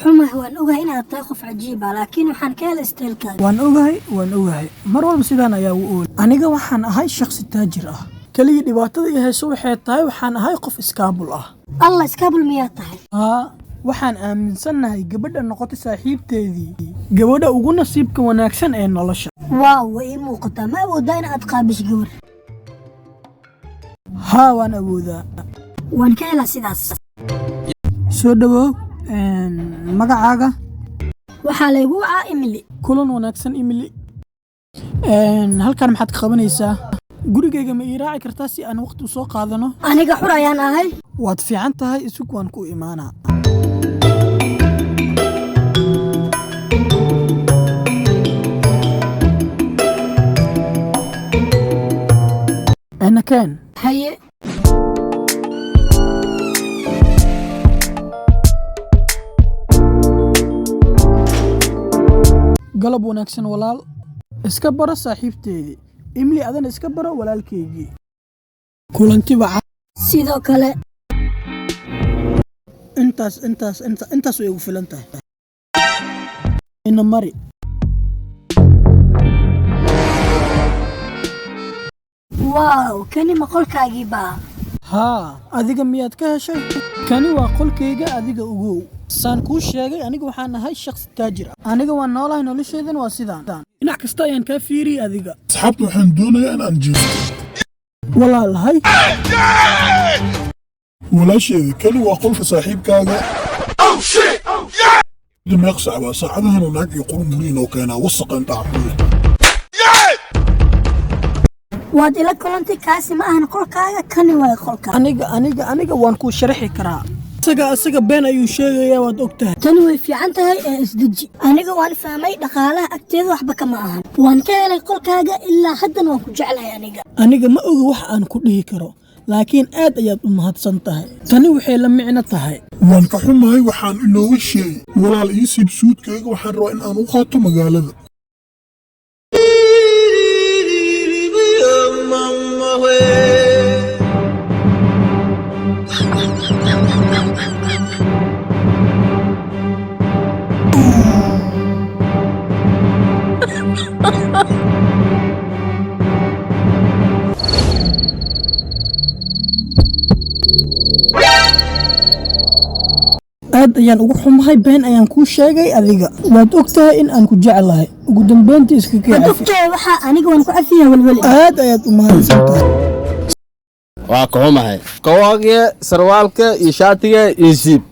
كحومه وان اوغاي inaad tahay qof cajiib ah laakiin waxaan ka helay steelkaaga waan ogahay mar walba sidaan ayaa u ool aniga waxaan ahay shakhsi taajir ah kaliya dhibaatada i hayso waxay tahay waxaan ahay qof iskaabul ah allah iskaabul miyaa tahay waxaan aaminsanahay gabadha noqotay saaxiibteedii gabadha ugu nasiibka wanaagsan ee nolosha waaw way muuqataa ma awoodaa inaad qaabish gabar waan awoodaa waan ka helaa sidaas soo dhawow magacaaga waxaa laygu wacaa Emily kulan wanaagsan Emily halkan maxaad ka qabanaysaa gurigayga ma ii raaci kartaa si aan waqti u soo qaadano aniga xur ayaan ahay waad fiican tahay isug waan ku imaanaa أنا كان هيا قلب ونكسن ولال اسكبر صاحبتي إملي أذن اسكبر ولال كيجي كلنتي بع سيدو كله انت سوي فلنته إنه مري واو كاني ما قولكاagii baa adiga miyaad ka heshay kani waa qolkayga adiga ugu saan kuu sheegay aniga waxaan ahay shakhsi taajir ah aniga waan noolahay noloshaydan waa sidaan dhinac kasta ayaan kaa fiiriyay adiga asxaabta waxaan doonayaa inaan jeesto walaalahay walaasheeda kani waa qolka saaxiibkaaga دماغ صعبة صعبها هناك يقولون مرينا وكان وسقا تعمل waad ila kulantay kaasi ma ahan qolkaaga kani waa qolka aniga waan ku sharaxi karaa isaga been ayuu sheegayaa waad ogtahay tani way fiican tahay ee isdaji aniga waan fahmay dhaqaalaha agteeda waxba kama ahan waan ka helay qolkaaga ilaa haddan waan ku jeclahay aniga ma ogi wax aan ku dhihi karo laakiin aad ayaad u mahadsan tahay tani waxay la micno tahay waan ka xumahay waxaan inooga sheegay walaal ii siib suudkayga waxaan rabaa in aan u qaato magaalada aad ayaan ugu xumahay been ayaan kuu sheegay adiga waad ogtahay in aan ku jeclahay ugu dambeyntii iska kacay waxa aniga waan ku cafiyaa walwal aad ayaad u mahadsantahay waa ka xumahay kawaaga sarwaalka iyo shaatiga iyo siib